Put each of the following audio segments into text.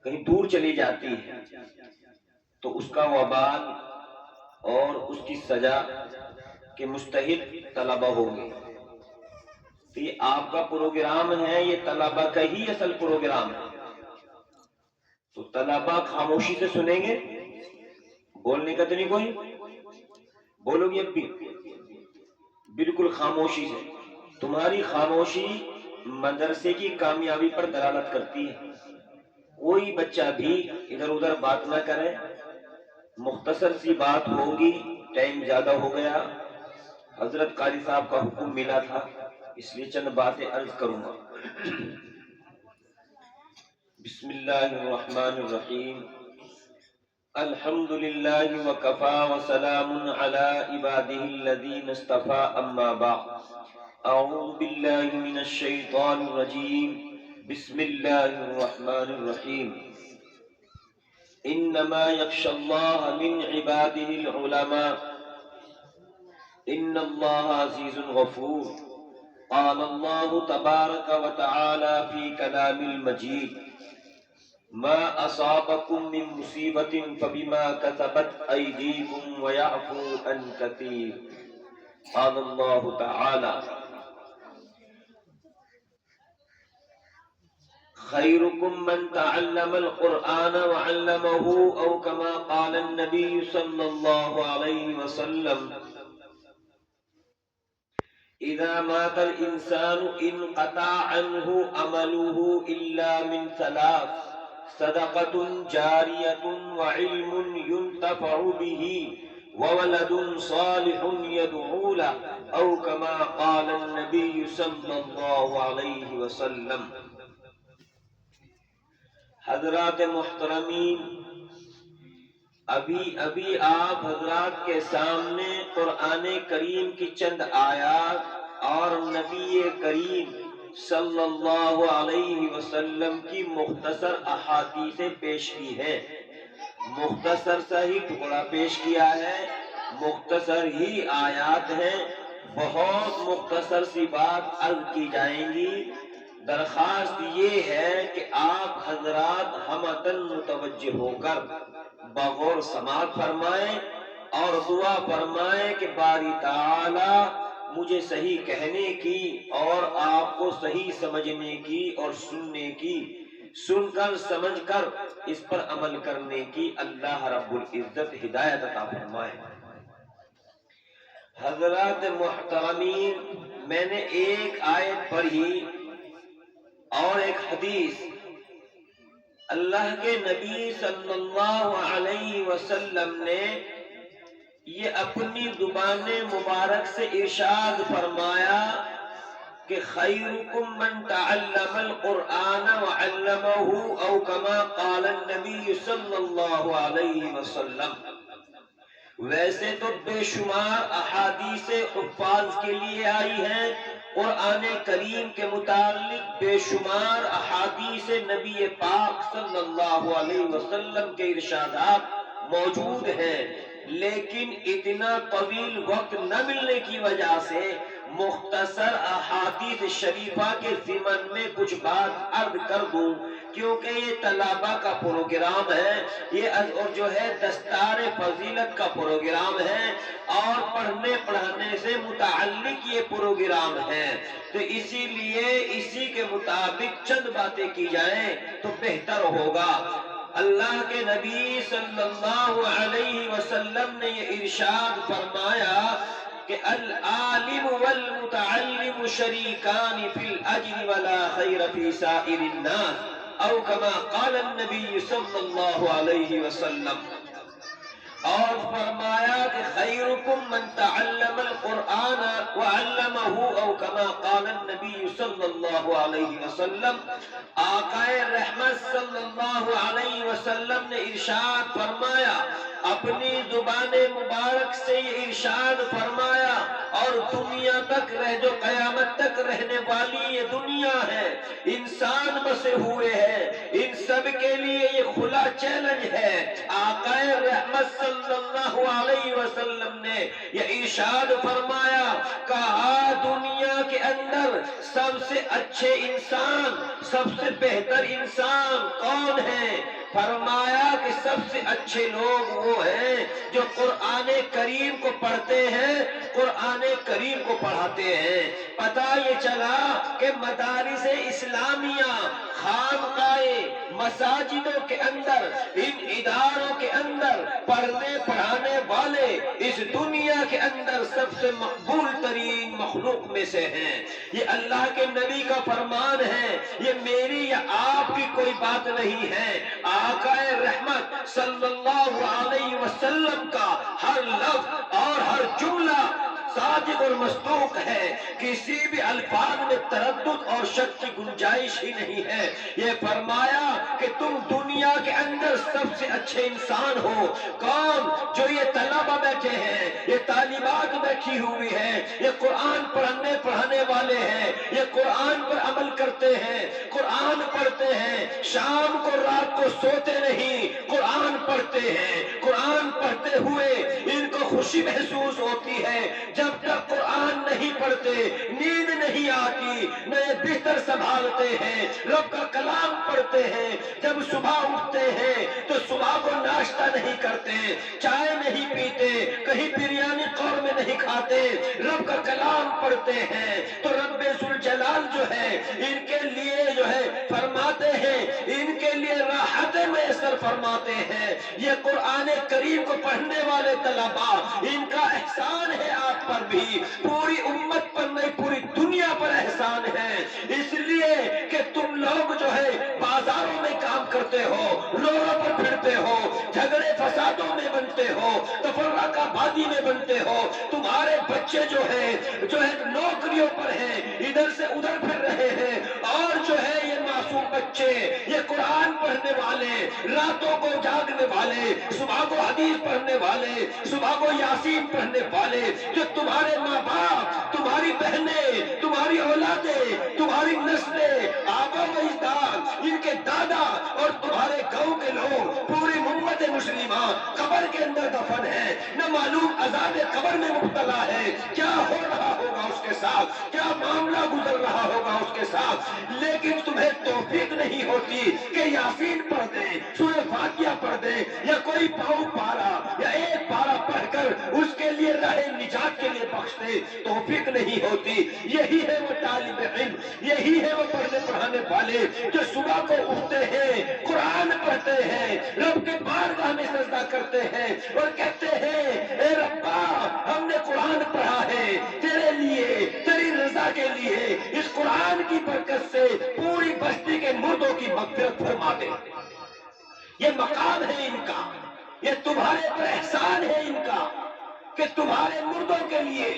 کہیں دور چلی جاتی ہے تو اس کا وبال اور اس کی سزا کے مستحق طلبہ ہوں گے۔ تو یہ آپ کا پروگرام ہے، یہ طلبہ کا ہی اصل پروگرام ہے۔ تو طلبہ خاموشی سے سنیں گے، بولنے کا تو نہیں کوئی؟ بولو گے اب بھی؟ بالکل خاموشی سے۔ تمہاری خاموشی مدرسے کی کامیابی پر دلالت کرتی ہے۔ کوئی بچہ بھی ادھر ادھر بات نہ کرے، مختصر سی بات ہوگی، ٹائم زیادہ ہو گیا، حضرت قاری صاحب کا حکم ملا تھا اس لیے چند باتیں عرض کروں گا۔ بسم اللہ الرحمن الرحیم، الحمد للہ وکفا وسلام علی عباده الذین اصطفى، اما بعد، اعوذ باللہ من الشیطان الرجیم، بسم اللہ الرحمن الرحیم، انما یخشى اللہ من عباده العلماء، ان اللہ عزیز غفور، قال اللہ تبارک وتعالی فی کلام المجید، ما اصابکم من مصیبت فبما کسبت ایدیکم ویعفو عن کثیر، قال اللہ تعالی خیرکم من تعلم القرآن وعلمه، او کما قال النبی صلی اللہ علیہ وسلم اذا مات الانسان انقطع عنه عمله الا من ثلاث، صدقة جاریة وعلم ينتفع به وولد صالح يدعو له، او كما قال النبي صلی اللہ علیہ وسلم۔ حضرات محترمین، ابھی آپ حضرات کے سامنے قرآن کریم کی چند آیات اور نبی کریم صلی اللہ علیہ وسلم کی مختصر احادیث پیش کی ہیں۔ مختصر سا ہی ٹکڑا پیش کیا ہے، مختصر ہی آیات ہیں، بہت مختصر سی بات عرض کی جائیں گی۔ درخواست یہ ہے کہ آپ حضرات ہمتن متوجہ ہو کر بغور سماعت فرمائیں اور دعا فرمائیں کہ باری تعالی مجھے صحیح کہنے کی اور آپ کو صحیح سمجھنے کی اور سننے کی، سن کر سمجھ کر اس پر عمل کرنے کی اللہ رب العزت ہدایت عطا فرمائے۔ حضرات محترمین، میں نے ایک آیت پڑھی اور ایک حدیث، اللہ کے نبی صلی اللہ علیہ وسلم نے یہ اپنی زبان مبارک سے ارشاد فرمایا کہ خیرکم من تعلم القرآن وعلمه، او کما قال النبی صلی اللہ علیہ وسلم۔ ویسے تو بے شمار احادیث حفاظ کے لیے آئی ہیں، قرآن کریم کے متعلق بے شمار احادیث نبی پاک صلی اللہ علیہ وسلم کے ارشادات موجود ہیں، لیکن اتنا طویل وقت نہ ملنے کی وجہ سے مختصر احادیث شریفہ کے ضمن میں کچھ بات عرض کر دوں، کیونکہ یہ طلبہ کا پروگرام ہے، یہ اور جو ہے دستار فضیلت کا پروگرام ہے اور پڑھنے پڑھانے سے متعلق یہ پروگرام ہے، تو اسی لیے اسی کے مطابق چند باتیں کی جائیں تو بہتر ہوگا۔ اللہ کے نبی صلی اللہ علیہ وسلم نے یہ ارشاد فرمایا کہ العالم والمتعلم شریکان فی الاجر ولا خیر فی سائر الناس، او کما قال النبی صلی اللہ علیہ وسلم۔ اور فرمایا کہ خیرکم من تعلم القرآن وعلمه، او کما قال النبی صلی اللہ علیہ وسلم۔ آقا رحمت صلی اللہ علیہ وسلم نے ارشاد فرمایا، اپنی زبان مبارک سے یہ ارشاد فرمایا، اور دنیا تک جو قیامت تک رہنے والی یہ دنیا ہے، انسان بسے ہوئے ہیں، ان سب کے لیے یہ کھلا چیلنج ہے۔ آقا رحمت صلی اللہ علیہ وسلم نے یہ ارشاد فرمایا، کہا دنیا کے اندر سب سے اچھے انسان، سب سے بہتر انسان کون ہے؟ فرمایا کہ سب سے اچھے لوگ وہ ہیں جو قرآن کریم کو پڑھتے ہیں، قرآن کریم کو پڑھاتے ہیں۔ پتہ یہ چلا کہ مدارس اسلامیہ، خانقاہیں، مساجدوں کے اندر، ان اداروں کے اندر پڑھنے پڑھانے والے اس دنیا کے اندر سب سے مقبول ترین مخلوق میں سے ہیں۔ یہ اللہ کے نبی کا فرمان ہے، یہ میری یا آپ کی کوئی بات نہیں ہے۔ آقا رحمت صلی اللہ علیہ وسلم کا ہر لفظ اور ہر جملہ صادق اور مصدوق ہے، کسی بھی الفاظ میں تردد اور شک کی گنجائش ہی نہیں ہے۔ یہ فرمایا کہ تم دنیا کے اندر سب سے اچھے انسان ہو۔ کون؟ جو یہ طلبہ بیٹھے ہیں، یہ طالبات بیٹھی ہوئی ہیں، یہ قرآن پڑھنے پڑھانے والے ہیں، یہ قرآن پر عمل کرتے ہیں، قرآن پڑھتے ہیں، شام کو رات کو سوتے نہیں، قرآن پڑھتے ہیں۔ قرآن پڑھتے ہوئے ان کو خوشی محسوس ہوتی ہے۔ جب تک قرآن نہیں پڑھتے نیند نہیں آتی، نئے بستر سنبھالتے ہیں، رب کا کلام پڑھتے ہیں۔ جب صبح اٹھتے ہیں تو صبح کو ناشتہ نہیں کرتے، چائے نہیں پیتے، کہیں بریانی قورمے نہیں کھاتے، رب کا کلام پڑھتے ہیں تو رب ذوالجلال جو ہے ان کے لیے جو ہے فرماتے ہیں، ان کے لیے راحت میسر فرماتے ہیں۔ یہ قرآن کریم کو پڑھنے والے طلباء، ان کا احسان ہے آپ پر بھی، پوری امت پر نہیں پوری دنیا پر احسان ہے۔ اس لیے کہ تم لوگ جو ہے بازاروں میں کام کرتے ہو، روڈوں پر پھرتے ہو، جھگڑے فسادوں میں بنتے ہو، تفرقہ آبادی میں بنتے ہو، تمہارے بچے جو ہے نوکریوں پر ہیں، ادھر سے ادھر پھر رہے ہیں، اور جو ہے یہ معصوم بچے، یہ قرآن پڑھنے والے، راتوں کو جاگنے والے، صبح کو حدیث پڑھنے والے، صبح کو یاسین پڑھنے والے، جو تمہارے ماں باپ، تمہاری بہنیں، تمہاری اولادیں، تمہاری نسلیں، آبا و اجداد، ان کے دادا اور تمہارے گاؤں کے لوگ، پوری امت مسلمہ قبر کے اندر دفن ہے، نہ معلوم عذاب قبر میں مبتلا ہے، کیا ہو رہا ہوگا اس کے ساتھ، کیا معاملہ گزر رہا ہوگا اس کے ساتھ، لیکن تمہیں توفیق نہیں ہوتی کہ یاسین پڑھ دیں، سورہ فاتحہ پڑھ دیں، یا کوئی پاؤں پارا یا ایک پارا پڑھ کر اس کے لیے راہ نجات کے لیے بخش دے، توفیق نہیں ہوتی۔ یہی ہے وہ طالب علم، یہی ہے وہ پڑھنے پڑھانے والے جو صبح کو اٹھتے ہیں، قرآن پڑھتے ہیں، رب کے بارگاہ میں سجدہ کرتے ہیں اور کہتے ہیں اے ربا ہم نے قرآن پڑھا ہے تیرے لیے، تیری رضا کے لیے، اس قرآن کی برکت سے پوری بستی کے مردوں کی مغفرت فرما دے۔ یہ مقام ہے ان کا، یہ تمہارے پر احسان ہے ان کا کہ تمہارے مردوں کے لیے،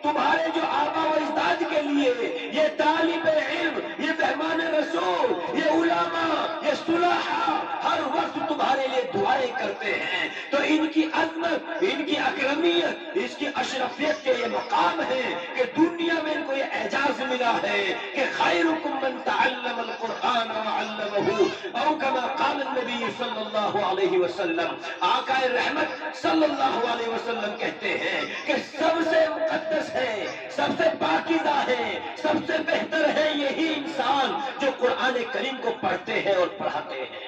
تمہارے جو آبا و اجداد کے لیے یہ طالب علم، یہ مہمان رسول، یہ علماء، یہ صلحاء ہر وقت تمہارے لیے دعائیں کرتے ہیں۔ تو ان کی عظمت، ان کی اکرمیت، اس کی اشرفیت کے یہ مقام ہے کہ دنیا میں ان کو یہ اعزاز ملا ہے کہ خیرکم من تعلم القرآن وعلمہ، او کما قال النبی صلی اللہ علیہ وسلم۔ آقا رحمت صلی اللہ علیہ وسلم کہتے ہیں کہ سب سے مقدس ہے، سب سے پاکیزہ ہے، سب سے بہتر ہے یہی انسان جو قرآن کریم کو پڑھتے ہیں اور پڑھاتے ہیں۔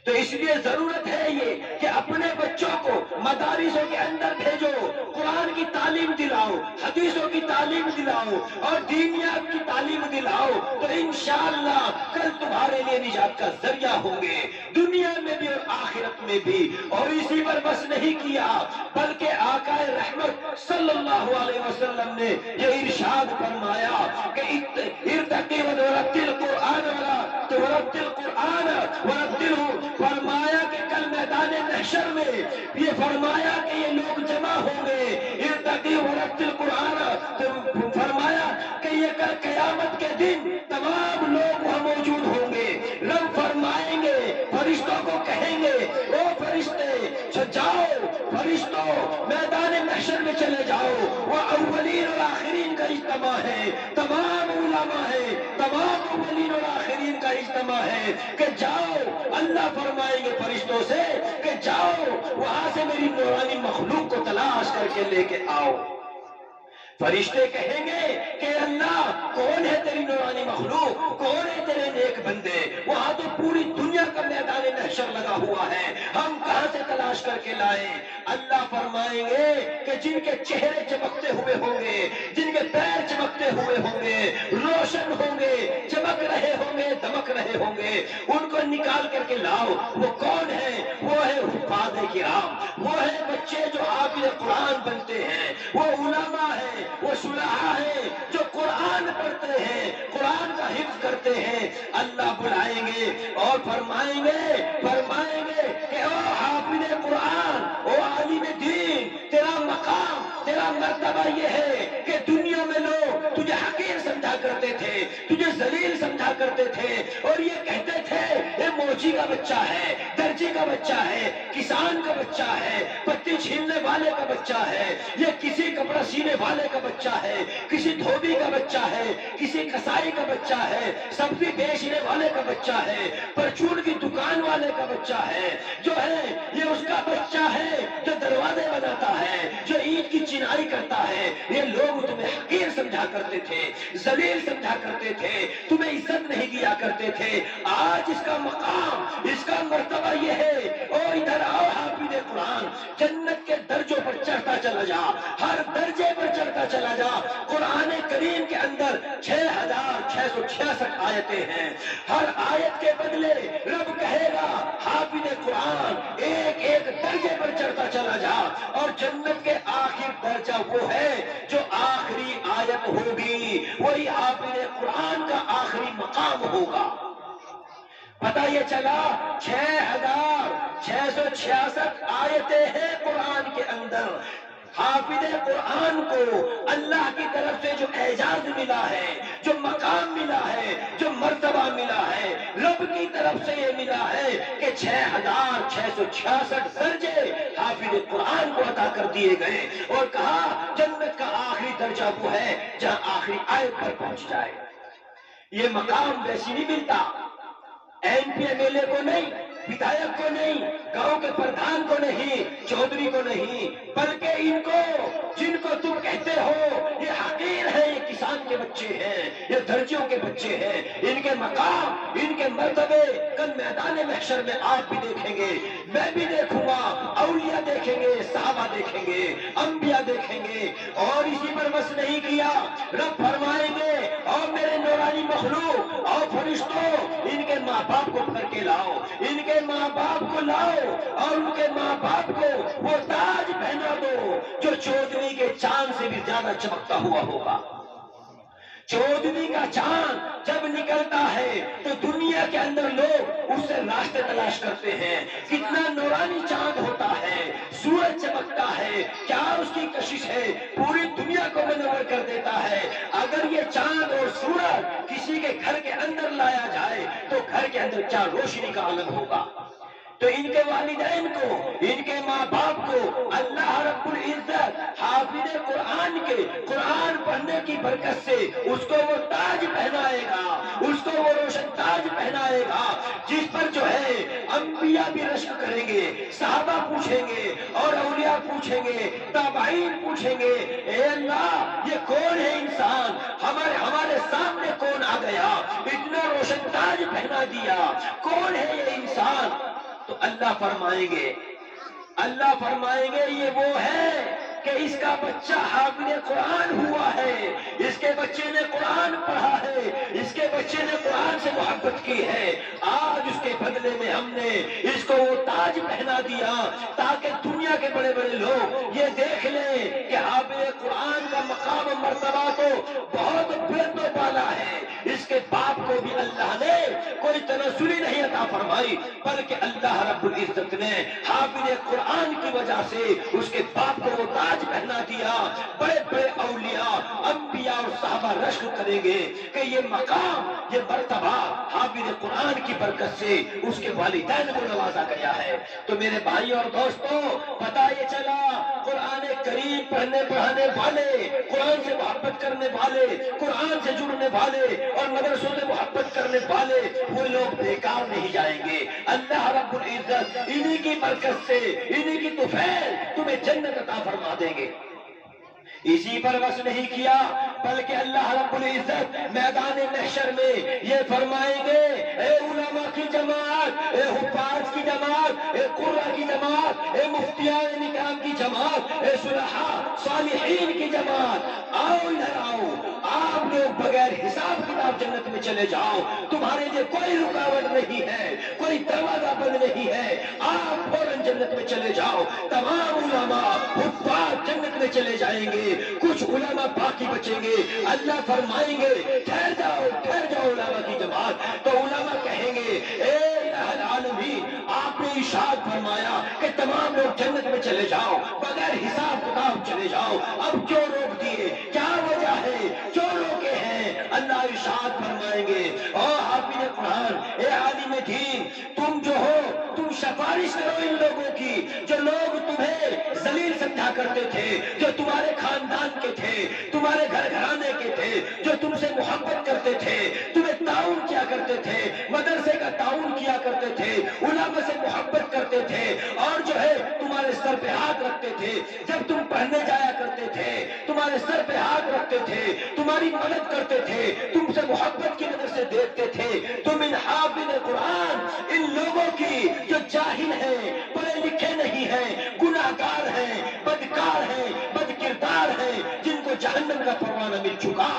تو اس لیے ضرورت ہے یہ کہ اپنے بچوں کو مدارسوں کے اندر بھیجو، قرآن کی تعلیم دلاؤ، حدیثوں کی تعلیم دلاؤ اور دینیات کی تعلیم دلاؤ، تو انشاءاللہ کل تمہارے لیے نجات کا ذریعہ ہوں گے، دنیا میں بھی اور آخرت میں بھی۔ اور اسی پر بس نہیں کیا بلکہ آقا رحمت صلی اللہ علیہ وسلم نے یہ ارشاد فرمایا کہ ارتقی ورتل قرآن ورتل قرآن ورتلہ، فرمایا کہ کل میدان محشر میں یہ فرمایا کہ یہ لوگ جمع ہوں گے، ارتقی ورتل قرآن، فرمایا کہ یہ کل قیامت کے دن تمام لوگ وہاں موجود ہوں گے، رب فرمائیں گے، فرشتوں کو کہیں گے او فرشتے جاؤ فرشتوں میدان محشر میں چلے جاؤ، وہ اولین اور آخرین کا اجتماع ہے، تمام علماء ہے، تمام اولین اور آخرین کا اجتماع ہے کہ جاؤ، اللہ فرمائیں گے فرشتوں سے کہ جاؤ وہاں سے میری نورانی مخلوق کو تلاش کر کے لے کے آؤ۔ فرشتے کہیں گے کہ اللہ کون ہے تیری نورانی مخلوق، کون ہے تیرے نیک بندے؟ وہاں تو پوری دنیا کا میدان محشر لگا ہوا ہے، ہم کہاں سے تلاش کر کے لائیں؟ اللہ فرمائیں گے کہ جن کے چہرے چمکتے ہوئے ہوں گے، جن کے پیر چمکتے ہوئے ہوں گے، روشن ہوں گے، چمک رہے ہوں گے، دمک رہے ہوں گے، ان کو نکال کر کے لاؤ۔ وہ کون ہے؟ وہ ہے حفاظ کرام، وہ ہے بچے جو حافظ قرآن بنتے ہیں، وہ علماء ہیں، وہ صلحاء ہیں جو قرآن پڑھتے ہیں، قرآن کا حفظ کرتے ہیں۔ اللہ بلائیں گے اور فرمائیں گے کہ او حافظ قرآن، او عالم دین، تیرا مقام، تیرا مرتبہ یہ ہے کہ دنیا میں لوگ تجھے حقیر سمجھا کرتے تھے، تجھے ذلیل سمجھا کرتے تھے، اور یہ کہتے تھے یہ موچی کا بچہ ہے، درجی کا بچہ ہے، کسان کا بچہ ہے، پتی چھیلنے والے کا بچہ ہے، یہ کسی کپڑا سینے والے کا بچہ ہے، کسی دھوبی کا بچہ ہے، کسی کسائی کا بچہ ہے، سبزی بیچنے والے کا بچہ ہے، پرچون کی دکان والے کا بچہ ہے، جو ہے یہ اس کا بچہ ہے جو دروازے بناتا ہے، جو اینٹ کی چنائی کرتا ہے۔ یہ لوگ تمہیں حقیر سمجھا کرتے تھے، ذلیل سمجھا کرتے تھے، تمہیں عزت نہیں دیا کرتے تھے۔ آج اس کا مقام، اس کا مرتبہ یہ ہے، اور ادھر آؤ حافظ قرآن، جنت کے درجوں پر چڑھتا چلا جا، ہر درجے پر چڑھتا چلا جا۔ قرآن کریم کے اندر 6666 آیتیں ہیں، ہر آیت کے بدلے رب کہے گا حافظ قرآن ایک ایک درجے پر چڑھتا چلا جا، اور جنت کے آخر درجہ وہ ہے جو آخری آیت ہوگی، وہی حافظ قرآن کا آخری مقام ہوگا۔ پتہ یہ چلا 6666 آیتیں ہیں قرآن کے اندر۔ حافظ قرآن کو اللہ کی طرف سے جو اعزاز ملا ہے، جو مقام ملا ہے، جو مرتبہ ملا ہے، رب کی طرف سے یہ ملا ہے کہ 6666 درجے حافظ قرآن کو عطا کر دیے گئے، اور کہا جنت کا آخری درجہ وہ ہے جہاں آخری آیت پر پہنچ جائے۔ یہ مقام ویسی نہیں ملتا، M P M L A کو نہیں، ودھایک کو نہیں، گاؤں کے پردھان کو نہیں، چودھری کو نہیں، بلکہ ان کو جن کو تم کہتے ہو یہ حقیر ہے، یہ کسان کے بچے ہیں، یہ درجیوں کے بچے ہیں، ان کے مقام، ان کے مرتبے کل میدان محشر میں آپ بھی دیکھیں گے، میں بھی دیکھوں گا، اولیاء دیکھیں گے، صحابہ دیکھیں گے، انبیاء دیکھیں گے۔ اور اسی پر بس نہیں کیا، رب فرمائیں گے اور میرے نورانی مخلوق اور فرشتوں ان کے ماں باپ کو پکڑ کے لاؤ، ان کے ماں باپ کو لاؤ، اور ان کے ماں باپ کو وہ تاج پہنا دو جو چودھری کے چاند سے بھی زیادہ چمکتا ہوا ہوگا۔ چودھری کا چاند جب نکلتا ہے تو دنیا کے اندر لوگ اس سے راستے تلاش کرتے ہیں، کتنا نورانی چاند ہوتا ہے، سورج چمکتا ہے، کیا اس کی کشش ہے، پوری دنیا کو منور کر دیتا ہے۔ اگر یہ چاند اور سورج کسی کے گھر کے اندر لایا جائے تو گھر کے اندر کیا روشنی کا عالم ہوگا۔ تو ان کے والدین کو، ان کے ماں باپ کو اللہ رب العزت حافظ قرآن کے قرآن پڑھنے کی برکت سے اس کو وہ تاج پہنائے گا، اس کو وہ روشن تاج پہنائے گا، جس پر جو ہے انبیاء بھی رشک کریں گے، صحابہ پوچھیں گے، اور اولیاء پوچھیں گے، تابعین پوچھیں گے، اے اللہ یہ کون ہے انسان، ہمارے سامنے کون آ گیا، اتنا روشن تاج پہنا دیا، کون ہے یہ انسان؟ تو اللہ فرمائیں گے یہ وہ ہے کہ اس کا بچہ حافظ قرآن ہوا ہے، اس کے بچے نے قرآن پڑھا ہے، اس کے بچے نے قرآن سے محبت کی ہے، آج اس کے بدلے میں ہم نے اس کو وہ تاج پہنا دیا تاکہ دنیا کے بڑے بڑے لوگ یہ دیکھ لیں کہ حافظ قرآن کا مقام و مرتبہ تو بہت بلند و بالا ہے۔ اس کے باپ کو بھی اللہ نے کوئی تنزلی نہیں عطا فرمائی، بلکہ اللہ رب العزت نے حافظ قرآن کی وجہ سے اس کے باپ کو وہ تاج پہنا دیا۔ بڑے بڑے اولیاء انبیاء اور صحابہ رشک کریں گے کہ یہ مقام، یہ مرتبہ حافظ قرآن کی برکت سے اس کے والدین کو نوازا گیا ہے۔ تو میرے بھائی اور دوستوں، پتہ یہ چلا قرآن کریم پڑھنے پڑھانے والے، قرآن سے محبت کرنے والے، قرآن سے جڑنے والے اور مدرسوں سے محبت کرنے والے وہ لوگ بیکار نہیں جائیں گے۔ اللہ رب العزت انہی کی برکت سے، انہی کی طفیل تمہیں جنت عطا فرما دیں گے۔ اسی پر بس نہیں کیا بلکہ اللہ رب العزت میدان محشر میں یہ فرمائیں گے، اے علماء کی جماعت، اے حفاظ کی جماعت، اے قرآن کی جماعت، اے مفتیان نکام کی جماعت، اے صلحاء صالحین کی جماعت، آؤ ادھر آؤ، آپ لوگ بغیر حساب کتاب جنت میں چلے جاؤ، تمہارے لیے کوئی رکاوٹ نہیں ہے، کوئی دروازہ بند نہیں ہے، آپ فوراً جنت میں چلے جاؤ۔ تمام علماء حفاظ جنت میں چلے جائیں گے، کچھ علماء باقی بچیں گے۔ اللہ فرمائیں گے ٹھہر جاؤ علماء کی جماعت۔ تو علماء کہیں گے، اے الہ العالمین، آپ نے ارشاد فرمایا کہ تمام لوگ جنت میں چلے جاؤ، بغیر حساب کتاب چلے جاؤ، اب کیوں روک دیے؟ کیا وجہ ہے؟ کیوں روکے ہیں؟ اللہ ارشاد فرمائیں گے، او حافظ قرآن، اے عالم دین، تم جو ہو تم سفارش کرو ان لوگوں کی جو لوگ تمہیں ذلیل سمجھا کرتے تھے، جو تمہارے خاندان کے تھے، تمہارے گھر گھرانے کے تھے، جو تم سے محبت کرتے تھے، تمہیں تعاون کیا کرتے تھے، مدرسے کا تعاون کیا کرتے تھے، علماء سے محبت کرتے تھے، اور جو ہے تمہارے سر پہ ہاتھ رکھتے تھے جب تم پڑھنے جایا کرتے تھے، تمہارے سر پہ ہاتھ رکھتے تھے، تمہاری مدد کرتے تھے، تم سے محبت کی نظر سے دیکھتے تھے، تم ان حافظ قرآن، ان لوگوں کی جو جاہل ہیں، پڑھے لکھے نہیں ہیں، گناہگار ہیں، بدکار ہیں، بد کردار ہیں، جن کو جہنم کا پروانہ مل چکا،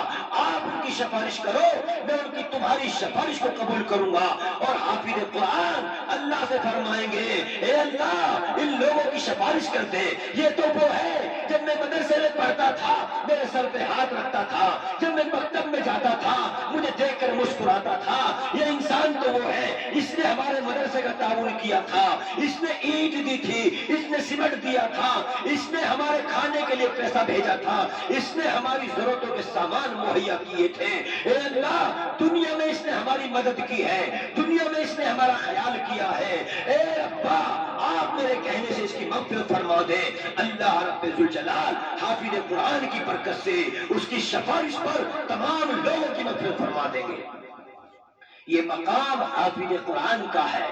آپ ان کی سفارش کرو، میں ان کی تمہاری سفارش کو قبول کروں گا۔ اور حافظ قرآن اللہ سے فرمائیں گے، اے اللہ ان لوگوں کی سفارش کر دے، یہ تو وہ ہے جب میں مدرسے میں پڑھتا تھا میرے سر پہ ہاتھ رکھتا تھا، جب میں مکتب میں جاتا تھا مجھے دیکھ کر مسکراتا تھا، یہ انسان تو وہ ہے، اس نے ہمارے مدرسے کا تعاون کیا تھا، اس نے اینٹ دی تھی، اس نے سیمنٹ دیا تھا، اس نے ہمارے کھانے کے لیے پیسہ بھیجا تھا، اس نے ہماری ضرورتوں کے سامان مہیا کیے تھے، اے اللہ دنیا میں اس نے ہماری مدد کی ہے، دنیا میں اس نے ہمارا خیال کیا ہے، اے ربا آپ میرے کہنے سے اس کی مغفرت فرما دے۔ اللہ رب ذوالجلال حافظ قرآن کی برکت سے اس کی سفارش پر تمام لوگوں کی مغفرت فرما دیں گے۔ یہ مقام حافظ قرآن کا ہے۔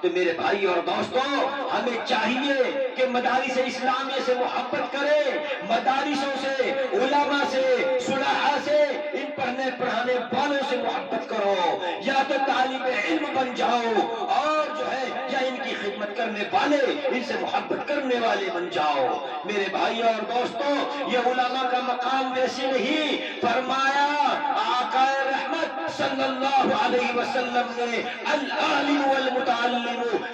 تو میرے بھائی اور دوستوں، ہمیں چاہیے کہ مدارس اسلامیہ سے محبت کریں، مدارسوں سے، علماء سے، صلحاء سے، ان پڑھنے پڑھانے والوں سے محبت کرو، یا تو طالب علم بن جاؤ اور جو ہے یا ان کی خدمت کرنے والے، ان سے محبت کرنے والے بن جاؤ۔ میرے بھائی اور دوستوں، یہ علماء کا مقام ویسے نہیں، فرمایا آقا رحمت صلی اللہ علیہ وسلم نے العالم والمتعلم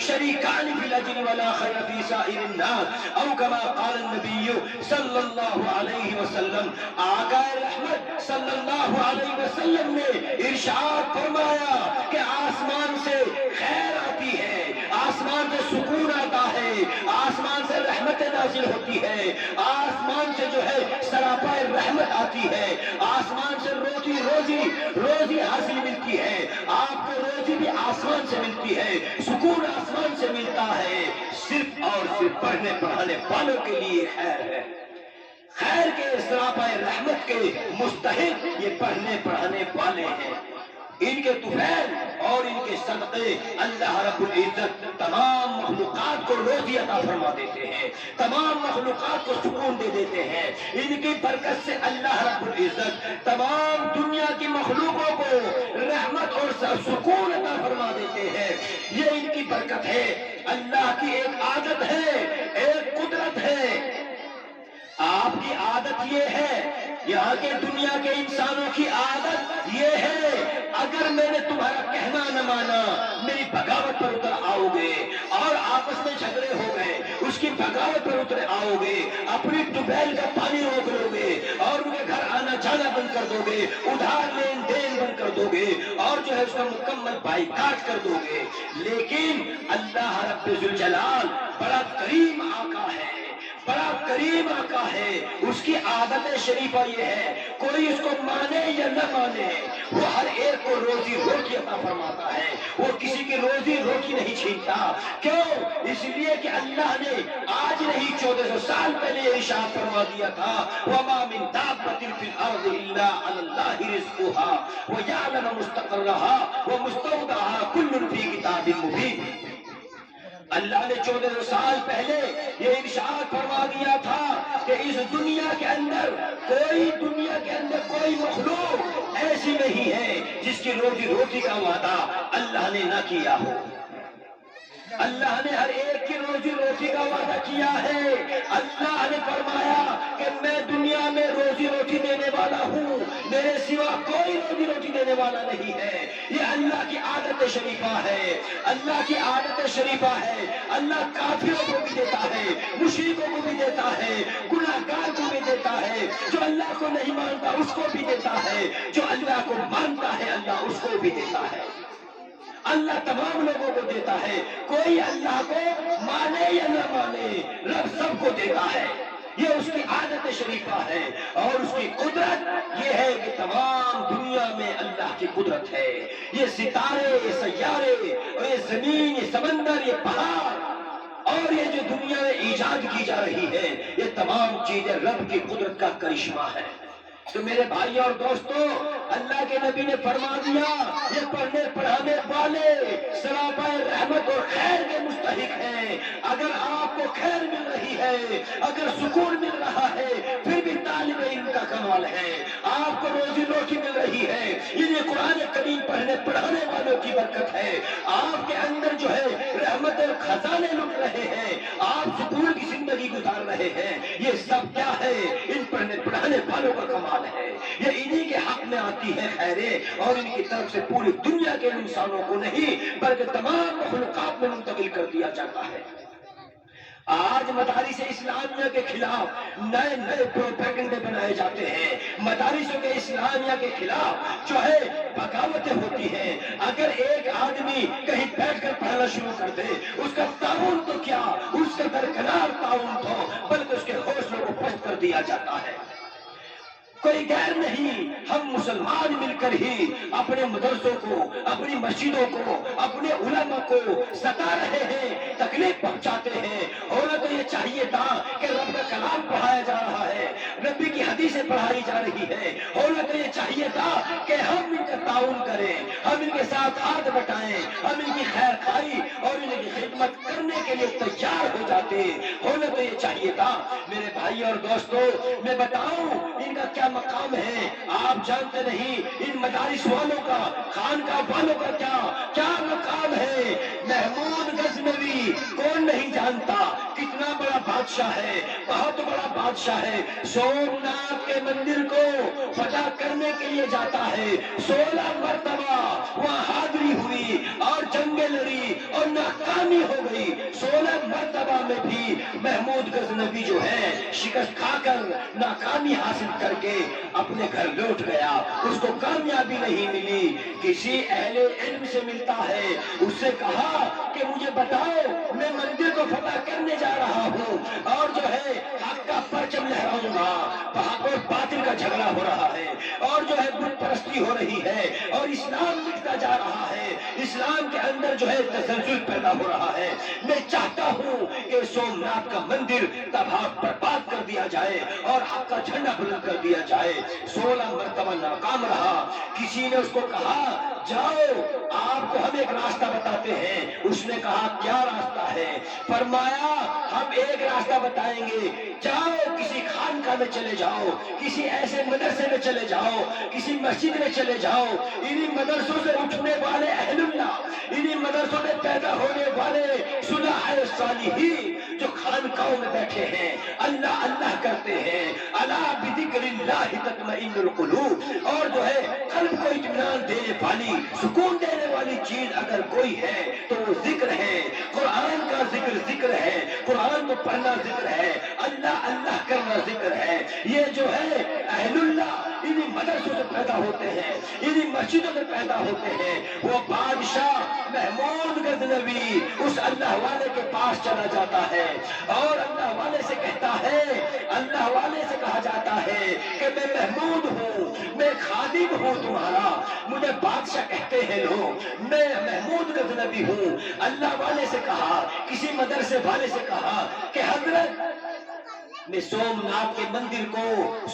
شریکان فی الاجر ولا خیر فی سائر الناس، او کما قال النبی صلی اللہ علیہ وسلم۔ آقا رحمت صلی اللہ علیہ وسلم نے ارشاد فرمایا کہ آسمان سے خیر آتی ہے، آسمان سے سکون آتا ہے، آسمان سے رحمت نازل ہوتی ہے، آسمان سے جو ہے سراپا رحمت آتی ہے، آسمان سے روزی حاصل ملتی ہے، آپ کو روزی بھی آسمان سے ملتی ہے، سکون آسمان سے ملتا ہے، صرف اور صرف پڑھنے پڑھانے والوں کے لیے خیر ہے۔ خیر کے سراپا رحمت کے مستحق یہ پڑھنے پڑھانے والے ہیں۔ ان کے طفیل اور ان کے صدقے اللہ رب العزت تمام مخلوقات کو روزی عطا فرما دیتے ہیں، تمام مخلوقات کو سکون دے دیتے ہیں۔ ان کی برکت سے اللہ رب العزت تمام دنیا کی مخلوقوں کو رحمت اور سکون عطا فرما دیتے ہیں۔ یہ ان کی برکت ہے۔ اللہ کی ایک عادت ہے، ایک قدرت ہے۔ آپ کی عادت یہ ہے، یہاں کے دنیا کے انسانوں کی عادت یہ ہے، اگر میں نے تمہارا کہنا نہ مانا میری بغاوت پر اتر آؤ گے، اور آپس میں جھگڑے ہو گئے اس کی بغاوت پر اتر آؤ گے، اپنی ٹوبیل کا پانی روک لو گے اور ان کے گھر آنا جانا بند کر دو گے، ادھار لین دین بند کر دو گے، اور جو ہے اس کا مکمل بائیکاٹ کر دو گے۔ لیکن اللہ رب ذوالجلال بڑا کریم آقا ہے، بڑا کریم آقا ہے، اس کی عادت شریفہ یہ ہے، کوئی اس کو مانے یا نہ مانے، وہ ہر ایک کو روزی روٹی عطا فرماتا ہے، وہ کسی کی روزی روٹی نہیں چھینتا۔ کیوں؟ اس لیے کہ اللہ نے آج نہیں 1400 سال پہلے ارشاد فرما دیا تھا، وَمَا مِن دَابَّةٍ فِي الْأَرْضِ إِلَّا عَلَى اللَّهِ رِزْقُهَا وَيَعْلَمُ مُسْتَقَرَّهَا وَمُسْتَوْدَعَهَا كُلٌّ فِي كِتَابٍ مُبِينٍ۔ اللہ نے 1400 سال پہلے یہ ارشاد فرما دیا تھا کہ اس دنیا کے اندر کوئی مخلوق ایسی نہیں ہے جس کی روزی روٹی کا وعدہ اللہ نے نہ کیا ہو۔ اللہ نے ہر ایک کی روزی روٹی کا وعدہ کیا ہے۔ اللہ نے فرمایا کہ میں دنیا میں روزی روٹی دینے والا ہوں، میرے سوا کوئی روزی روٹی دینے والا نہیں ہے۔ یہ اللہ کی عادت شریفہ ہے، اللہ کی عادت شریفہ ہے۔ اللہ کافروں کو بھی دیتا ہے، مشرکوں کو بھی دیتا ہے، گناہگار کو بھی دیتا ہے، جو اللہ کو نہیں مانتا اس کو بھی دیتا ہے، جو اللہ کو مانتا ہے اللہ اس کو بھی دیتا ہے۔ اللہ تمام لوگوں کو دیتا ہے، کوئی اللہ کو مانے یا نہ مانے، رب سب کو دیتا ہے۔ یہ اس کی عادت شریفہ ہے، اور اس کی قدرت یہ ہے کہ تمام دنیا میں اللہ کی قدرت ہے۔ یہ ستارے، یہ سیارے، اور یہ زمین، یہ سمندر، یہ پہاڑ، اور یہ جو دنیا میں ایجاد کی جا رہی ہے، یہ تمام چیزیں رب کی قدرت کا کرشمہ ہے۔ تو میرے بھائی اور دوستو، اللہ کے نبی نے فرما دیا، یہ پڑھنے پڑھانے والے سراپا رحمت اور خیر کے مستحق ہیں۔ اگر آپ کو خیر مل رہی ہے، اگر سکون مل رہا ہے، پھر بھی طالب علم کا کمال ہے۔ آپ کو روزی روٹی مل رہی ہے، یہ قرآن کریم پڑھنے پڑھانے والوں کی برکت ہے۔ آپ کے اندر جو ہے رحمت اور خزانے لٹ رہے ہیں، آپ سکون کی زندگی گزار رہے ہیں، یہ سب کیا ہے؟ ان پڑھنے پڑھانے والوں کا کمال ہے۔ یہ انہی کے حق میں آتی ہے خیریں، اور ان کی طرف سے پوری دنیا کے انسانوں کو نہیں بلکہ تمام مخلوقات میں منتقل کر دیا جاتا ہے۔ آج مدارس اسلامیہ کے خلاف نئے نئے پروپیگنڈے بنائے جاتے ہیں، مدارسوں کے اسلامیہ کے خلاف جو ہے بغاوتیں ہوتی ہیں۔ اگر ایک آدمی کہیں بیٹھ کر پڑھنا شروع کر دے، اس کا تعاون تو کیا، اس کا درکنار تعاون تو بلکہ اس کے حوصلوں کو پست کر دیا جاتا ہے۔ کوئی غیر نہیں، ہم مسلمان مل کر ہی اپنے مدرسوں کو، اپنی مسجدوں کو، اپنے علماء کو ستا رہے ہیں، تکلیف پہنچاتے ہیں۔ ہونا تو یہ چاہیے تھا کہ رب کا کلام پڑھایا جا رہا ہے، نبی کی حدیثیں پڑھائی جا رہی ہے۔ ہونا تو یہ چاہیے تھا کہ ہم ان کا تعاون کریں، ہم ان کے ساتھ ہاتھ بٹائیں، ہم ان کی خیر خواہی اور ان کی خدمت کرنے کے لیے تیار ہو جاتے۔ ہونا تو یہ چاہیے تھا۔ میرے بھائی اور دوستو، میں بتاؤں ان کا کیا مقام ہے، آپ جانتے نہیں۔ ان مدارس والوں کا، خانقاہ والوں کا کیا مقام ہے۔ محمود غزنوی کون نہیں جانتا، کتنا بڑا بادشاہ ہے، بہت بڑا بادشاہ ہے۔ سومناتھ کے مندر کو فتح کرنے کے لیے جاتا ہے، 16 مرتبہ وہاں حاضری ہوئی اور جنگیں لڑی اور ناکامی ہو گئی۔ 16 مرتبہ میں بھی محمود غزنوی جو ہے شکست کھا کر، ناکامی حاصل کر کے اپنے گھر لوٹ گیا، اس کو کامیابی نہیں ملی۔ کسی اہل علم سے ملتا ہے، اس سے کہا کہ مجھے بتاؤ، میں مندر کو فتح کرنے جا رہا ہوں اور جو ہے حق کا پرچم لہراؤں گا، وہاں پر باطل کا جھگڑا ہو رہا ہے اور جو ہے بت پرستی ہو رہی ہے اور اسلام مٹتا جا رہا ہے، اسلام کے اندر جو ہے تسلسل پیدا ہو رہا ہے۔ میں چاہتا ہوں کہ سومناتھ کا مندر تباہ برباد کر دیا جائے اور حق کا جھنڈا بلند کر دیا جائے۔ 16 مرتبہ ناکام رہا۔ کسی نے اس کو کہا، جاؤ آپ کو ہم ایک راستہ بتاتے ہیں۔ اس نے کہا، کیا راستہ ہے؟ فرمایا، ہم ایک راستہ بتائیں گے، جاؤ کسی خانقاہ میں چلے جاؤ، کسی ایسے مدرسے میں چلے جاؤ، کسی مسجد میں چلے جاؤ، انہی مدرسوں سے اٹھنے والے اہل اللہ، انہی مدرسوں میں پیدا ہونے والے صلحاء صالحین جو خانقاہوں میں بیٹھے ہیں، اللہ اللہ کرتے ہیں، الا بذکر اللہ تطمئن القلوب، اور جو ہے قلب کو اطمینان دینے والی، سکون دینے والی چیز اگر کوئی ہے تو وہ ذکر ہے، قرآن کا ذکر ہے، قرآن کو پڑھنا ذکر ہے، اللہ اللہ کرنا ذکر ہے۔ یہ جو ہے اہل اللہ انہی مدرسوں مدرسوں سے پیدا ہوتے ہیں، انہی مسجدوں سے پیدا ہوتے ہیں۔ وہ بادشاہ محمود غزنوی اس اللہ والے کے پاس چلا جاتا ہے اور اللہ والے سے کہتا ہے، اللہ والے سے کہا جاتا ہے کہ میں محمود ہوں، میں خادم ہوں تمہارا، مجھے بادشاہ کہتے ہیں لوگ، میں محمود غزنوی ہوں۔ اللہ والے سے کہا، کسی مدرسے والے سے کہا کہ حضرت میں سومناتھ کے مندر کو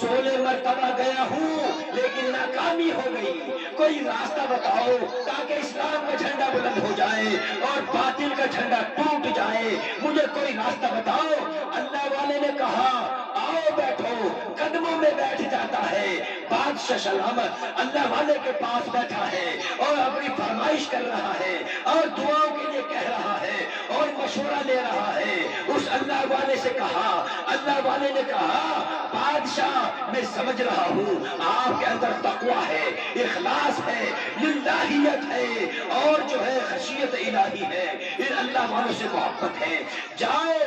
16 مرتبہ گیا ہوں لیکن ناکامی ہو گئی، کوئی راستہ بتاؤ تاکہ اسلام کا جھنڈا بلند ہو جائے اور باطل کا جھنڈا ٹوٹ جائے، مجھے کوئی راستہ بتاؤ۔ اللہ والے نے کہا آؤ بیٹھو، قدموں میں بیٹھ جاتا ہے۔ بادشاہ سلامت اللہ والے کے پاس بیٹھا ہے اور اپنی فرمائش کر رہا ہے اور دعاؤں کے لیے کہہ رہا ہے اور مشورہ لے رہا ہے۔ اس اللہ والے سے کہا، اللہ والے نے کہا بادشاہ میں سمجھ رہا ہوں آپ کے اندر تقویٰ ہے، اخلاص ہے، للہیت ہے اور جو ہے خشیت الہی ہے، ان اللہ والوں سے محبت ہے۔ جاؤ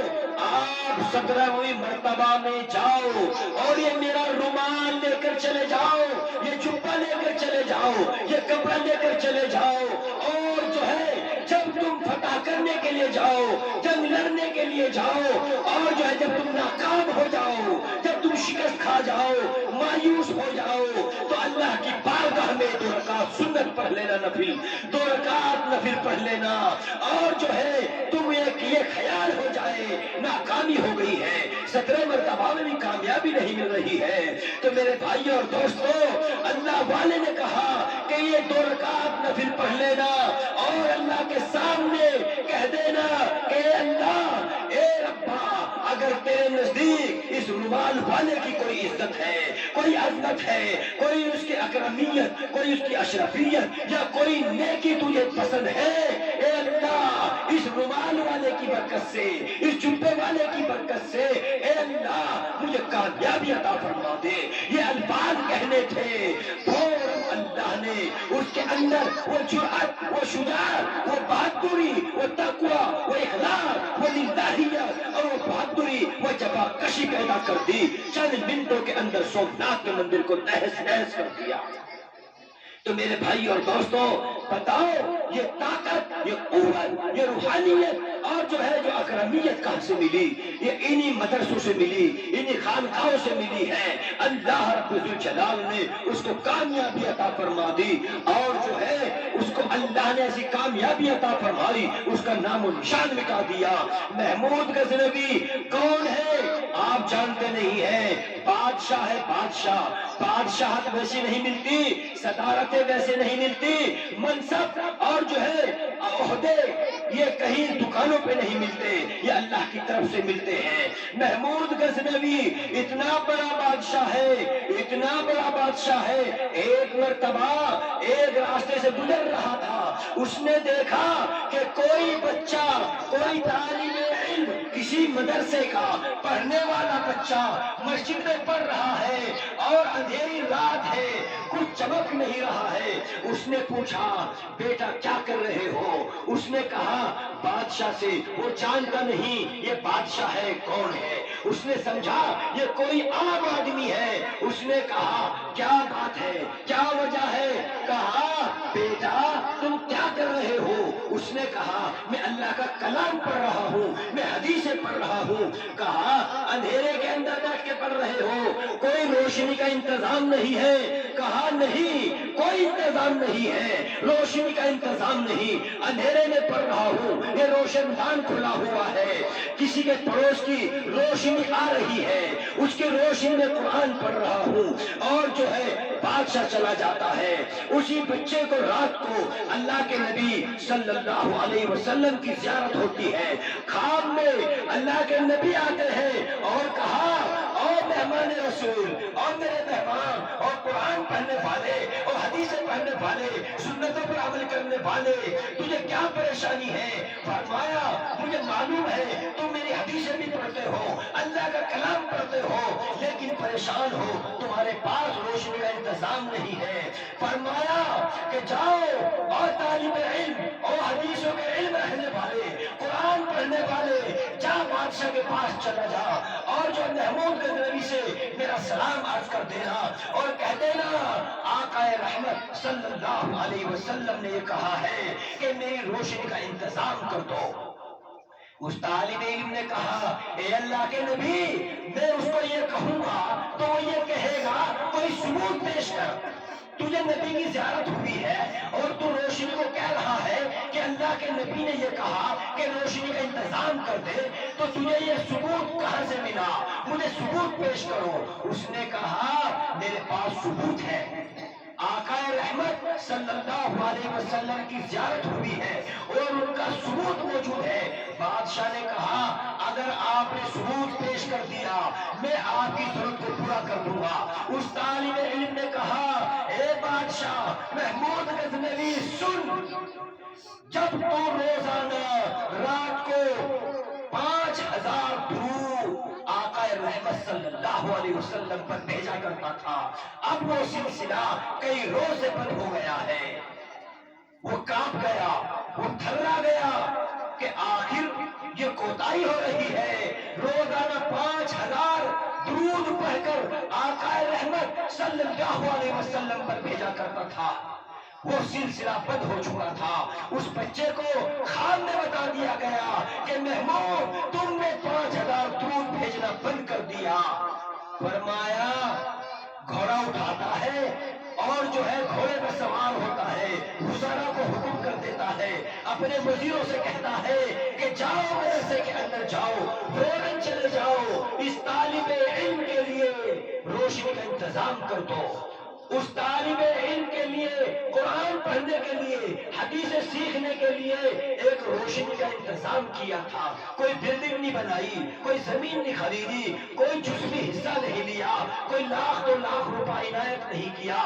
آپ 17ویں مرتبہ میں جاؤ اور یہ میرا رومال لے کر چلے جاؤ، یہ جبہ لے کر چلے جاؤ، یہ کپڑا لے کر چلے جاؤ، اور جو ہے جب تم فتح کرنے کے لیے جاؤ، جنگ لڑنے کے لیے جاؤ، اور جو ہے جب تم ناکام ہو جاؤ، جب تم شکست کھا جاؤ، مایوس ہو جاؤ، تو اللہ کی بارگاہ میں 2 رکعت سنت پڑھ لینا، نفل 2 رکعت نفل پڑھ لینا، اور جو ہے تم یہ خیال ہو جائے ناکامی ہو گئی ہے، 17 مرتبہ میں بھی کامیابی نہیں مل رہی ہے، تو میرے بھائی اور دوستو اللہ والے نے کہا کہ یہ 2 رکعت نفل پڑھ لینا اور اللہ کے سامنے کہہ دینا کہ اے اللہ، اے ربا، اگر تیرے نزدیک اس رومال والے کی کوئی عزت ہے، کوئی عظمت ہے، کوئی اس کی اکرمیت، کوئی اس کی اشرفیت یا کوئی نیکی تجھے پسند ہے، اے اللہ اس رومال والے کی برکت سے، اس جبے والے کی برکت سے اے اللہ مجھے کامیابی عطا فرما دے۔ یہ الفاظ کہنے تھے، فوراً اللہ نے اس کے اندر وہ جرأت، وہ شجاعت، وہ بہادری، وہ تقویٰ، وہ اخلاص، وہ للہیت اور وہ بہادری، وہ جفا کشی پیدا کر دی۔ چند منٹوں کے اندر سومناتھ کے مندر کو تہس نہس کر دیا۔ تو میرے بھائی اور دوستوں بتاؤ یہ طاقت، یہ قوت، یہ روحانیت اور جو ہے جو اکرمیت کہاں سے ملی؟ یہ انہی مدرسوں سے ملی، انہی خانقاہوں سے ملی ہے۔ اللہ رب الجلال نے اس کو کامیابی عطا فرما دی اور جو ہے اس کو اللہ نے ایسی کامیابی عطا فرمائی اس کا نام و نشان مٹا دیا۔ محمود غزنوی کون ہے آپ جانتے نہیں ہیں، بادشاہ ہے، بادشاہ۔ بادشاہت ویسی نہیں ملتی، صدارتیں ویسے نہیں ملتی، منصب اور جو ہے عہدے یہ کہیں دکانوں پہ نہیں ملتے، یہ اللہ کی طرف سے ملتے ہیں۔ محمود غزنوی اتنا بڑا بادشاہ ہے، اتنا بڑا بادشاہ ہے، ایک مرتبہ ایک راستے سے گزر رہا تھا، اس نے دیکھا کہ کوئی بچہ، کوئی طالب علم کسی مدرسے کا پڑھنے والا بچہ مسجد میں پڑھ رہا ہے اور اندھیری رات ہے، کچھ چمک نہیں رہا ہے۔ اس نے پوچھا بیٹا کیا کر رہے ہو؟ اس نے کہا بادشاہ سے، وہ جانتا نہیں یہ بادشاہ ہے کون ہے، اس نے سمجھا یہ کوئی عام آدمی ہے۔ اس نے کہا کیا بات ہے، کیا وجہ ہے؟ کہا بیٹا تم کیا کر رہے ہو؟ اس نے کہا میں اللہ کا کلام پڑھ رہا ہوں، میں حدیثیں پڑھ رہا ہوں۔ کہا اندھیرے کے اندر بیٹھ کے پڑھ رہے ہو، کوئی روشنی کا انتظام نہیں ہے؟ کہا نہیں، کوئی انتظام نہیں ہے، روشنی کا انتظام نہیں، اندھیرے میں پڑھ رہا ہوں، یہ روشن دان کھلا ہوا ہے، کسی کے پڑوس کی روشنی آ رہی ہے، اس کی روشنی میں قرآن پڑھ رہا ہوں۔ اور جو ہے بادشاہ چلا جاتا ہے، اسی بچے کو رات کو اللہ کے نبی صلی اللہ علیہ وسلم کی زیارت ہوتی ہے، خواب میں اللہ کے نبی آتے ہیں اور کہا اور مہمان رسول اور میرے مہمان اور قرآن پڑھنے والے اور حدیثیں پڑھنے والے، سنتوں پر عمل کرنے والے، تجھے کیا پریشانی ہے؟ فرمایا مجھے معلوم ہے تم میری حدیثیں بھی پڑھتے ہو، اللہ کا کلام پڑھتے ہو، لیکن پریشان ہو، تمہارے پاس روشنی کا انتظام نہیں ہے۔ فرمایا کہ جاؤ اور طالب علم اور حدیثوں کے علم رکھنے والے، قرآن پڑھنے والے، جا بادشاہ کے پاس چلا جا اور جو محمود غزنوی سے میرا سلام عرض کر دینا اور کہہ دینا آقا رحمت صلی اللہ علیہ وسلم نے یہ کہا ہے کہ میری روشنی کا انتظام کر دو۔ اس طالب علم نے کہا اے اللہ کے نبی میں اس کو یہ کہوں گا تو وہ یہ کہے گا کوئی ثبوت پیش کر، تجھے نبی کی زیارت ہوئی ہے اور تو روشنی کو کہہ رہا ہے کہ اللہ کے نبی نے یہ کہا کہ روشنی کا انتظام کر دے، تو تجھے یہ ثبوت کہاں سے ملا؟ مجھے ثبوت پیش کرو۔ اس نے کہا میرے پاس ثبوت ہے، آقا رحمت صلی اللہ علیہ وسلم کی زیارت ہوئی ہے اور ان کا ثبوت موجود ہے۔ بادشاہ نے کہا اگر آپ نے ثبوت پیش کر دیا میں آپ کی ضرورت کو پورا کر دوں گا۔ اس طالب علم نے کہا اے بادشاہ محمود غزنوی سن، جب تو روزانہ رات کو 5000 درود آقا رحمت صلی اللہ علیہ وسلم پر بھیجا کرتا تھا، اب وہ سلسلہ کئی روز سے بند ہو گیا ہے۔ وہ کانپ گیا، وہ تھرا گیا کہ آخر یہ کوتاہی ہو رہی ہے۔ روزانہ 5000 درود پڑھ کر آقا رحمت صلی اللہ علیہ وسلم پر بھیجا کرتا تھا، وہ سلسلہ بند ہو چکا تھا۔ اس بچے کو خواب میں بتا دیا گیا کہ محمود تم نے 5000 درود بھیجنا بند کر دیا۔ فرمایا گھوڑا اٹھاتا ہے اور جو ہے گھوڑے پر سوار ہوتا ہے، وزراء کو حکم کر دیتا ہے، اپنے وزیروں سے کہتا ہے کہ جاؤ مدرسے کے اندر جاؤ، فوراً چلے جاؤ، اس طالب علم کے لیے روشنی کا انتظام کر دو۔ اس طالب علم کے لیے قرآن پڑھنے کے لیے، حدیث سیکھنے کے لیے ایک روشنی کا انتظام کیا تھا۔ کوئی بلڈنگ نہیں بنائی، کوئی زمین نہیں خریدی، کوئی جزوی حصہ نہیں لیا، کوئی لاکھ 2 لاکھ روپے عنایت نہیں کیا،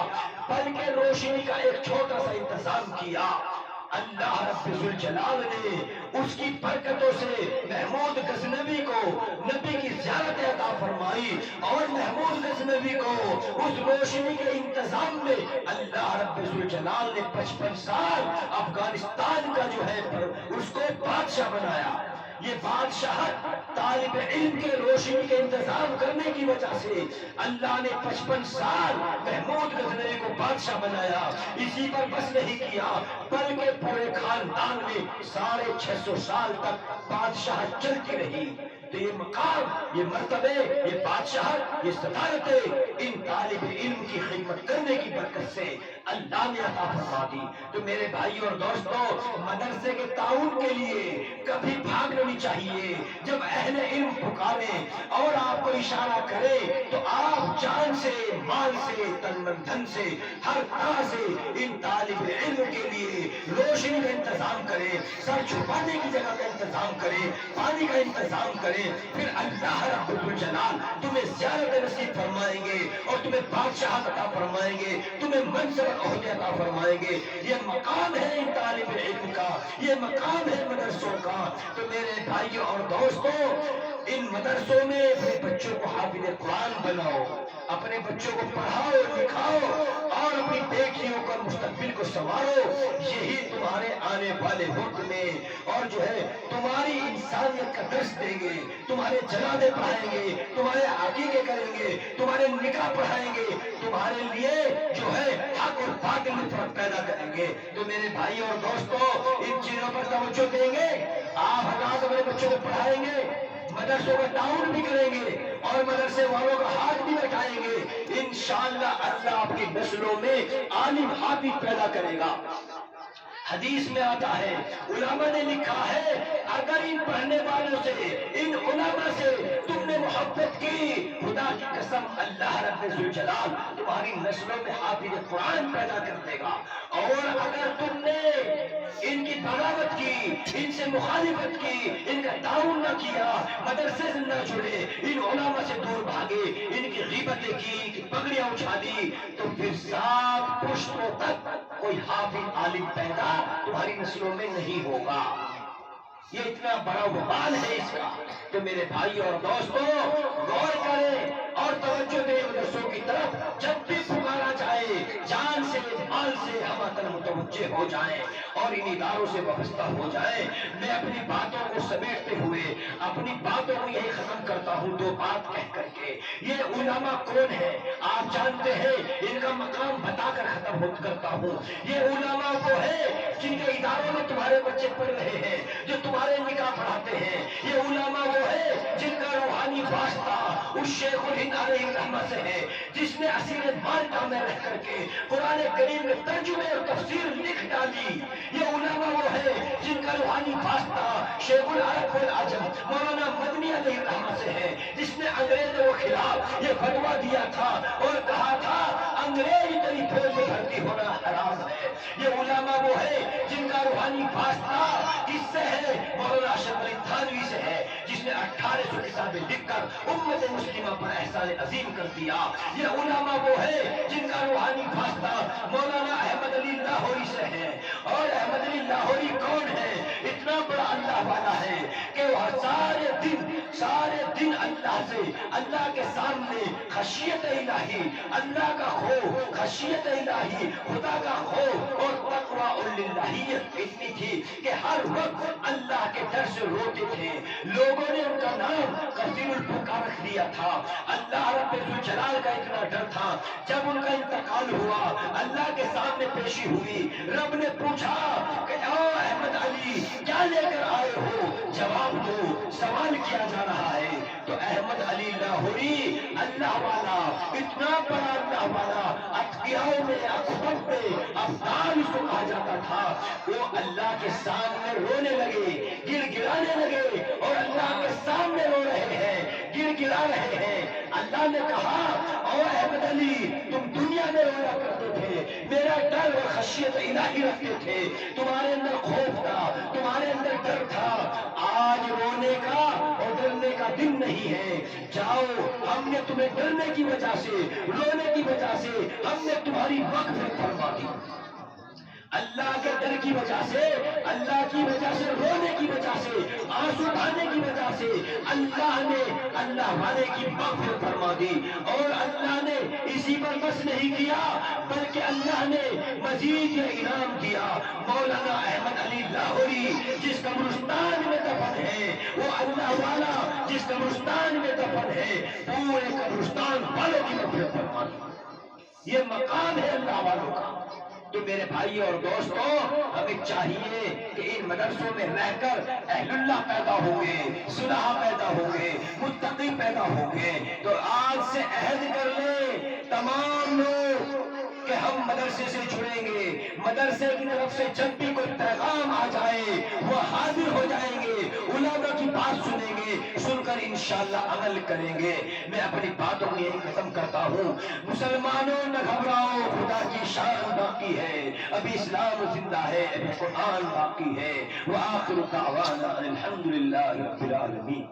بلکہ روشنی کا ایک چھوٹا سا انتظام کیا۔ اللہ رب ذوالجلال نے اس کی برکتوں سے محمود غزنوی کو نبی کی زیارت عطا فرمائی اور محمود غزنوی کو اس روشنی کے انتظام میں اللہ رب ذوالجلال نے 55 سال افغانستان کا جو ہے اس کو بادشاہ بنایا۔ یہ بادشاہت طالب علم کے روشنی کے انتظام کرنے کی وجہ سے اللہ نے 55 سال محمود غزنوی کو بادشاہ بنایا۔ اسی پر بس نہیں کیا بلکہ پورے خاندان میں 650 سال تک بادشاہت چلتی رہی۔ تو یہ مقام، یہ مرتبے، یہ بادشاہت، یہ صدارتیں ان طالب علم کی خدمت کرنے کی برکت سے اللہ نے عطا فرما دی۔ تو میرے بھائی اور دوستوں، مدرسے کے تعاون کے لیے کبھی بھاگنا نہیں چاہیے۔ جب اہل علم پکارے اور آپ کو اشارہ کرے تو آپ جان سے، مال سے، تن من دھن سے، ہر طرح سے ان طالب علم کے لیے روشنی کا انتظام کریں، سر چھپانے کی جگہ کا انتظام کریں، پانی کا انتظام کریں، پھر اللہ رب الجلال تمہیں زیارت نصیب فرمائیں گے اور تمہیں بادشاہت عطا فرمائیں گے، تمہیں منصب عہدے عطا فرمائیں گے۔ یہ مقام ہے ان طالب علم کا، یہ مقام ہے مدرسوں کا۔ تو میرے بھائیوں اور دوستوں، ان مدرسوں میں اپنے بچوں کو حافظ قرآن بناؤ، اپنے بچوں کو پڑھاؤ لکھاؤ اور اپنی بیٹیوں کا مستقبل کو سنوارو۔ یہی تمہارے آنے والے وقت میں اور جو ہے تمہاری انسانیت کا درس دیں گے، تمہارے جنازے پڑھائیں گے، تمہارے عقیقے کریں گے، تمہارے نکاح پڑھائیں گے، تمہارے لیے جو ہے حق اور باطل میں فرق پیدا کریں گے۔ تو میرے بھائی اور دوستوں، ان چیزوں پر توجہ دیں گے، آپ حضرات اپنے بچوں کو پڑھائیں گے، مدرسوں کا تعاون بھی کریں گے اور مدرسے والوں کا ہاتھ بھی بٹھائیں گے، انشاءاللہ اللہ آپ کی نسلوں میں عالم حافظ پیدا کرے گا۔ حدیث میں آتا ہے، علماء نے لکھا ہے اگر ان پڑھنے والوں سے، ان علماء سے تم نے محبت کی، خدا کی قسم اللہ رب ذوالجلال تمہاری نسلوں میں حافظ قرآن پیدا کر دے گا۔ اور اگر تم نے ان کی بغاوت کی، ان سے مخالفت کی، ان کا تعاون نہ کیا، مدرسے سے نہ جڑے، ان علماء سے دور بھاگے، ان کی غیبتیں کی، ان کی پگڑیاں اچھالی، تو پھر 7 پشتوں تک کوئی حافظ عالم پیدا تمہاری نسلوں میں نہیں ہوگا۔ یہ اتنا بڑا وبال ہے اس کا۔ تو میرے بھائی اور دوستوں، غور کریں اور توجہ دیں مدرسوں کی طرف۔ جب بھی پکارا جائے جان سے مال سے ہم متوجہ ہو جائیں اور ان اداروں سے وابستہ ہو جائیں۔ میں اپنی باتوں کو سمیٹتے ہوئے اپنی باتوں کو یہی ختم کرتا ہوں دو بات کہہ کر کے، یہ علماء کون ہے آپ جانتے ہیں، ان کا مقام بتا کر ختم کرتا ہوں۔ یہ علماء وہ ہے جن کے اداروں میں تمہارے بچے پڑھ رہے ہیں، جو تمہارے نکاح پڑھاتے ہیں۔ یہ علماء وہ ہے جن کا روحانی واسطہ اس شیخ الہند علیہ الرحمہ سے ہے جس نے اسیر مالٹا میں رہ کر کے قرآن کریم میں ترجمے اور تفسیر لکھ ڈالی۔ یہ علماء وہ ہے جن کا روحانی واسطہ شیخ العرب والعجم مولانا مدنی علیہ الرحمہ سے ہے جس نے انگریزوں کے خلاف یہ فتویٰ دیا تھا اور کہا تھا انگریز تیری پھول میں بھرتی ہونا حرام ہے۔ یہ علماء وہ ہے جن کا روحانی واسطہ کس سے ہے؟ مولانا اشرف علی تھانوی سے ہے جس نے 1800 کتابیں لکھ کر امت مسلمہ پر احسان عظیم کر دیا۔ یہ علماء وہ ہے جن کا روحانی واسطہ مولانا احمد علی لاہوری سے ہے، اور احمد علی لاہوری کون ہے؟ اتنا بڑا اللہ والا ہے کہ وہ سارے دن اللہ سے، اللہ کے سامنے خشیت الہی، اللہ کا خوف، خشیت الہی، خدا کا خوف اور تقوی للہیت اتنی تھی کہ ہر وقت اللہ کے ڈر سے روتے تھے۔ لوگوں نے ان کا نام کثیر البکا رکھ دیا تھا۔ اللہ رب الجلال کا اتنا ڈر تھا، جب ان کا انتقال ہوا اللہ کے سامنے پیشی ہوئی، رب نے پوچھا کہ اے احمد علی کیا لے کر آئے ہو؟ جواب دو، سوال کیا جا رہا ہے۔ تو احمد علی لاہوری اللہ والا، اتنا بڑا اللہ والا، اتقیاؤں میں، اقطب میں افضال اس کو کہا جاتا تھا، وہ اللہ کے سامنے رونے لگے، گر گرانے لگے اور اللہ کے سامنے رو رہے ہیں، گر گرا رہے ہیں۔ اللہ نے کہا او احمد علی تم دنیا میں رویا کرتے تھے، میرا ڈر اور خشیت الہی رکھتے تھے، تمہارے اندر خوف تھا، تمہارے اندر ڈر تھا۔ آج رونے کا اور ڈرنے کا دن نہیں ہے، جاؤ ہم نے تمہیں ڈرنے کی وجہ سے، رونے کی وجہ سے ہم نے تمہاری مغفرت فرما دی۔ اللہ کے ڈر کی وجہ سے، اللہ کی وجہ سے، رونے کی وجہ سے، آنسو بہانے کی وجہ سے اللہ نے اللہ والے کی مغفرت فرما دی۔ اور اللہ نے اسی پر بس نہیں کیا بلکہ اللہ نے مزید یہ انعام دیا۔ مولانا احمد علی لاہوری جس قبرستان میں دفن ہے، وہ اللہ والا جس قبرستان میں دفن ہے، پورے قبرستان والوں کی مغفرت فرما دی۔ یہ مقام ہے اللہ والوں کا۔ تو میرے بھائی اور دوستوں، ہمیں چاہیے کہ ان مدرسوں میں رہ کر اہل اللہ پیدا ہوں گے، صلحاء پیدا ہوں گے، متقی پیدا ہوں گے۔ تو آج سے عہد کر لیں تمام لوگ کہ ہم مدرسے سے جڑیں گے، مدرسے کی طرف سے جب بھی کوئی پیغام آ جائے وہ حاضر ہو جائیں گے، علماء کی بات سنیں گے، سن کر انشاءاللہ عمل کریں گے۔ میں اپنی باتوں کو یہی ختم کرتا ہوں۔ مسلمانوں نہ گھبراؤ، خدا کی شان باقی ہے، ابھی اسلام زندہ ہے، ابھی قرآن باقی ہے۔ وآخر دعوانا الحمدللہ رب العالمین۔